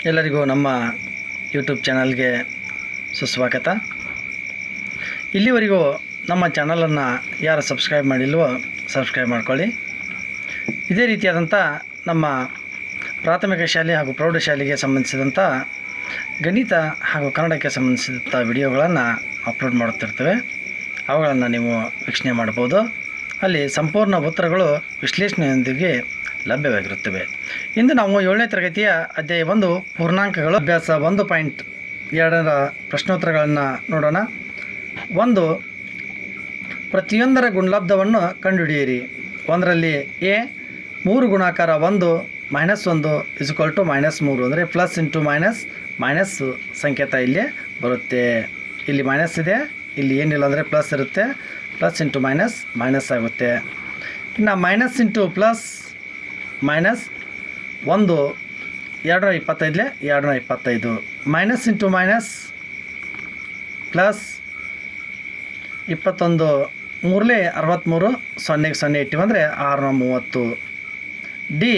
ಎಲ್ಲರಿಗೂ ನಮ್ಮ ಯೂಟ್ಯೂಬ್ ಚಾನಲ್ಗೆ ಸುಸ್ವಾಗತ. ಇಲ್ಲಿವರೆಗೂ ನಮ್ಮ ಚಾನಲನ್ನು ಯಾರು ಸಬ್ಸ್ಕ್ರೈಬ್ ಮಾಡಿಲ್ವೋ ಸಬ್ಸ್ಕ್ರೈಬ್ ಮಾಡ್ಕೊಳ್ಳಿ. ಇದೇ ರೀತಿಯಾದಂಥ ನಮ್ಮ ಪ್ರಾಥಮಿಕ ಶಾಲೆ ಹಾಗೂ ಪ್ರೌಢಶಾಲೆಗೆ ಸಂಬಂಧಿಸಿದಂಥ ಗಣಿತ ಹಾಗೂ ಕನ್ನಡಕ್ಕೆ ಸಂಬಂಧಿಸಿದಂಥ ವಿಡಿಯೋಗಳನ್ನು ಅಪ್ಲೋಡ್ ಮಾಡುತ್ತಿರ್ತೇವೆ. ಅವುಗಳನ್ನು ನೀವು ವೀಕ್ಷಣೆ ಮಾಡ್ಬೋದು. ಅಲ್ಲಿ ಸಂಪೂರ್ಣ ಉತ್ತರಗಳು ವಿಶ್ಲೇಷಣೆಯೊಂದಿಗೆ ಲಭ್ಯವಾಗಿರುತ್ತವೆ. ಇಂದು ನಾವು 7ನೇ ತರಗತಿಯ ಅಧ್ಯಾಯ 1 ಪೂರ್ಣಾಂಕಗಳು ಅಭ್ಯಾಸ 1.2ರ ಪ್ರಶ್ನೋತ್ತರಗಳನ್ನು ನೋಡೋಣ. 1. ಪ್ರತಿಯೊಂದರ ಗುಣಲಬ್ಧವನ್ನು ಕಂಡುಹಿಡಿಯಿರಿ. 1ರಲ್ಲಿ ಎ 3 ಗುಣಾಕಾರ 1 -1 −3 ಅಂದರೆ ಪ್ಲಸ್ ಇಂಟು ಮೈನಸ್ ಸಂಕೇತ ಇಲ್ಲಿ ಬರುತ್ತೆ. ಇಲ್ಲಿ ಮೈನಸ್ ಇದೆ, ಇಲ್ಲಿ ಏನಿಲ್ಲ ಅಂದರೆ ಪ್ಲಸ್ ಇರುತ್ತೆ. ಪ್ಲಸ್ ಇಂಟು ಮೈನಸ್ ಆಗುತ್ತೆ. ಇನ್ನು minus into plus minus 1 225 225. Minus into minus plus 21 3 63 0 0 ಇಟ್ಟಿವಿ ಅಂದರೆ 630. D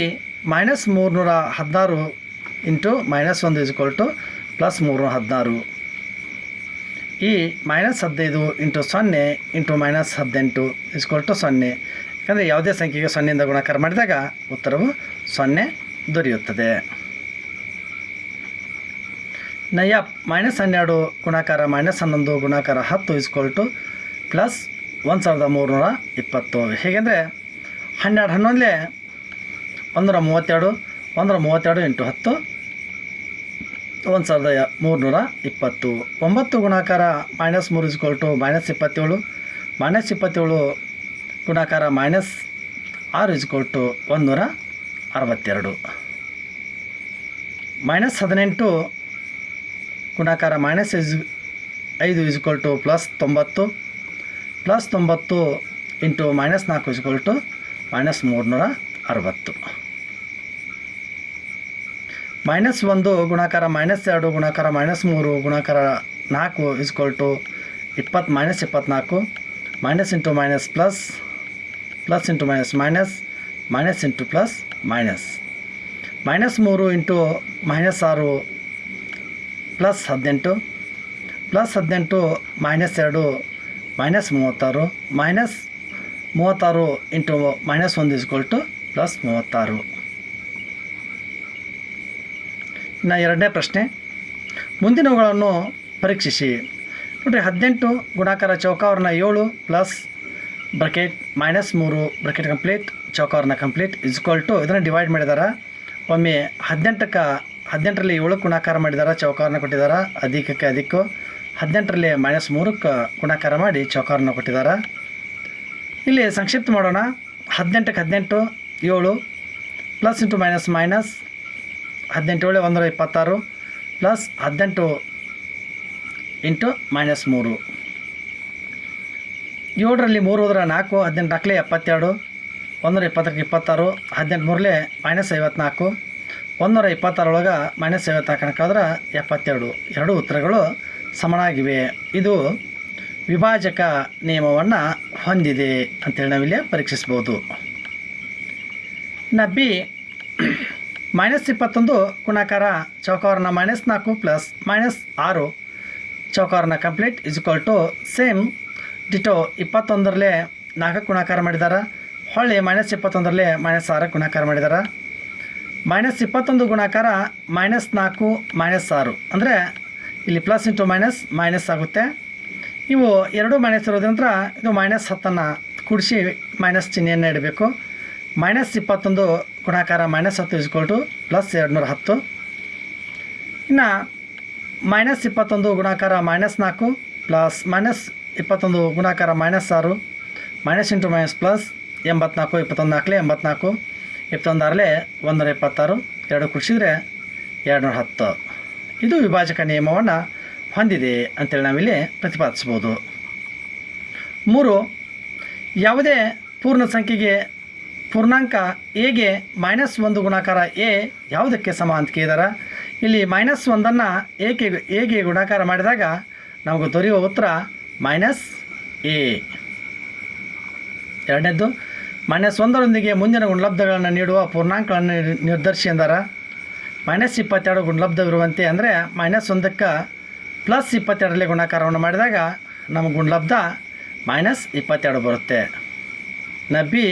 -316 into -1 plus 316. ಈ -15 ಇಂಟು 0 ಇಂಟು -18 0. ಯಾಕಂದರೆ ಯಾವುದೇ ಸಂಖ್ಯೆಗೆ 0ಯಿಂದ ಗುಣಾಕಾರ ಮಾಡಿದಾಗ ಉತ್ತರವು 0 ದೊರೆಯುತ್ತದೆ. ನಯ -12 ಗುಣಾಕಾರ -11 ಗುಣಾಕಾರ 10 ಪ್ಲಸ್ 1320. ಹೇಗೆಂದರೆ 12 11 132 132 ಇಂಟು 10 1320. 9 ಗುಣಾಕಾರ -3 -27 -27 ಗುಣಾಕಾರ -6 162. -18 ಗುಣಾಕಾರ -5 ಪ್ಲಸ್ 90 ಪ್ಲಸ್ 90 ಇಂಟು -4 -360. -1 ಗುಣಾಕಾರ -2 ಗುಣಾಕಾರ -3 ಗುಣಾಕಾರ 4 20 -24 minus into minus plus plus into minus into plus -3 into -6 plus 18 plus 18 -2 -36 -36 into -1 plus 36. ಇನ್ನು 2ನೇ ಪ್ರಶ್ನೆ, ಮುಂದಿನವುಗಳನ್ನು ಪರೀಕ್ಷಿಸಿ. ನೋಡಿರಿ, 18 ಗುಣಾಕಾರ ಚೌಕಾವರ್ಣ 7 ಪ್ಲಸ್ ಬ್ರಕೆಟ್ -3 ಬ್ರಕೆಟ್ ಕಂಪ್ಲೀಟ್ ಚೌಕಾವರ್ಣ ಕಂಪ್ಲೀಟ್ ಇದನ್ನು ಡಿವೈಡ್ ಮಾಡಿದಾರ. ಒಮ್ಮೆ 18ರಲ್ಲಿ 7 ಗುಣಾಕಾರ ಮಾಡಿದಾರ, ಚೌಕಾವರ್ಣ ಕೊಟ್ಟಿದ್ದಾರೆ. ಅಧಿಕಕ್ಕೆ ಅಧಿಕ 18ರಲ್ಲಿ -3 ಗುಣಾಕಾರ ಮಾಡಿ ಚೌಕಾವರ್ಣ ಕೊಟ್ಟಿದ್ದಾರೆ. ಇಲ್ಲಿ ಸಂಕ್ಷಿಪ್ತ ಮಾಡೋಣ. 18ಕ್ಕೆ 18 7 plus into minus 18 7 126 plus 18 into -3. 7ರಲ್ಲಿ 3 ಹೋದ್ರೆ 4 18 4 72 120ಕ್ಕೆ 26 18 3 -54 126 ಒಳಗೆ -54 ಆದ್ರೆ 72. 2 ಉತ್ತರಗಳು ಸಮನಾಗಿವೆ. ಇದು ವಿಭಾಜಕ ನಿಯಮವನ್ನು ಹೊಂದಿದೆ ಅಂತೇಳಿ ನಾವಿಲ್ಲಿ ಪರೀಕ್ಷಿಸ್ಬೋದು. ಇನ್ನು ಬಿ -21 ಗುಣಾಕಾರ ಚೌಕಾವರ್ಣ -4 ಪ್ಲಸ್ -6 ಚೌಕಾವರ್ಣ ಕಂಪ್ಲೀಟ್ ಸೇಮ್ ಡಿಟೋ 21ರಲ್ಲಿ 4 ಗುಣಾಕಾರ ಮಾಡಿದ್ದಾರೆ. ಹೊಳ್ಳಿ -21ರಲ್ಲಿ -6 ಗುಣಾಕಾರ ಮಾಡಿದ್ದಾರೆ. -21 ಗುಣಾಕಾರ -4 -6 ಅಂದರೆ ಇಲ್ಲಿ ಪ್ಲಸ್ ಇಂಟು ಮೈನಸ್ ಆಗುತ್ತೆ. ಇವು 2 ಮೈನಸ್ ಇರೋದ್ರಿಂದ ಇದು -10 ಕೂಡಿಸಿ ಮೈನಸ್ ಚಿಹ್ನೆಯನ್ನು ಇಡಬೇಕು. -21 ಗುಣಾಕಾರ -10 ಪ್ಲಸ್ 210. ಇನ್ನು -21 ಗುಣಾಕಾರ -4 ಪ್ಲಸ್ -21 ಗುಣಾಕಾರ -6 ಮೈನಸ್ ಇಂಟು ಮೈನಸ್ ಪ್ಲಸ್ 84 21 4 84 21 126 2 ಕೂಡಿಸಿದರೆ 210. ಇದು ವಿಭಾಜಕ ನಿಯಮವನ್ನು ಹೊಂದಿದೆ ಅಂತೇಳಿ ನಾವಿಲ್ಲಿ ಪ್ರತಿಪಾದಿಸ್ಬೋದು. 3. ಯಾವುದೇ ಪೂರ್ಣ ಸಂಖ್ಯೆಗೆ ಪೂರ್ಣಾಂಕ ಎಗೆ -1 ಗುಣಾಕಾರ ಎ ಯಾವುದಕ್ಕೆ ಸಮ ಅಂತ ಕೇಳಿದಾರೆ. ಇಲ್ಲಿ -1 ಎಗೆ ಗುಣಾಕಾರ ಮಾಡಿದಾಗ ನಮಗೆ ದೊರೆಯುವ ಉತ್ತರ -a. ಎರಡನೇದ್ದು, -1ರೊಂದಿಗೆ ಮುಂದಿನ ಗುಣಲಬ್ಧಗಳನ್ನು ನೀಡುವ ಪೂರ್ಣಾಂಕಗಳನ್ನು ನಿರ್ಧರಿಸಿ ಎಂದಾರ. -22 ಗುಣಲಬ್ಧವಿರುವಂತೆ ಅಂದರೆ -1ಕ್ಕೆ +22ರಲ್ಲಿ ಗುಣಾಕಾರವನ್ನು ಮಾಡಿದಾಗ ನಮಗೆ ಗುಣಲಬ್ಧ -22 ಬರುತ್ತೆ. ಬಿ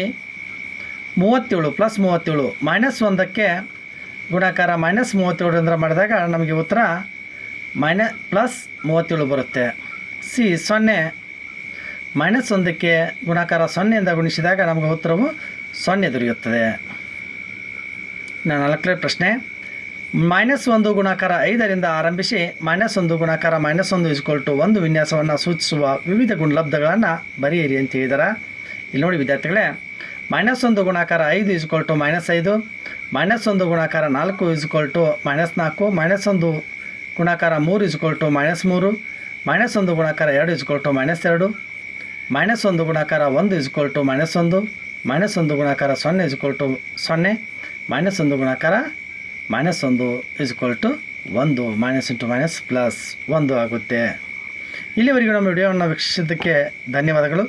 37 +37 -1ಕ್ಕೆ ಗುಣಾಕಾರ -37 ಮಾಡಿದಾಗ ನಮಗೆ ಉತ್ತರ +37 ಬರುತ್ತೆ. ಸಿ 0 -1ಕ್ಕೆ ಗುಣಾಕಾರ 0ಯಿಂದ ಗುಣಿಸಿದಾಗ ನಮಗೆ ಉತ್ತರವು 0 ದೊರೆಯುತ್ತದೆ. ನಾಲ್ಕನೇ ಪ್ರಶ್ನೆ, -1 ಗುಣಾಕಾರ 5ರಿಂದ ಆರಂಭಿಸಿ -1 ಗುಣಾಕಾರ -1 1 ವಿನ್ಯಾಸವನ್ನು ಸೂಚಿಸುವ ವಿವಿಧ ಗುಣಲಬ್ಧಗಳನ್ನು ಬರೆಯಿರಿ ಅಂತ ಹೇಳಿದ್ದಾರೆ. ಇಲ್ಲಿ ನೋಡಿ ವಿದ್ಯಾರ್ಥಿಗಳೇ, -1 ಗುಣಾಕಾರ 5 -5, -1 ಗುಣಾಕಾರ 4 -4, -1 ಗುಣಾಕಾರ 3 -3, -1 ಗುಣಾಕಾರ 2 -2, -1 ಗುಣಾಕಾರ 1 -1, -1 ಗುಣಾಕಾರ 0 0, -1 ಗುಣಾಕಾರ -1 1, -× -+1 ಆಗುತ್ತೆ. ಇಲ್ಲಿವರೆಗೂ ನಮ್ಮ ವಿಡಿಯೋವನ್ನು ವೀಕ್ಷಿಸಿದ್ದಕ್ಕೆ ಧನ್ಯವಾದಗಳು.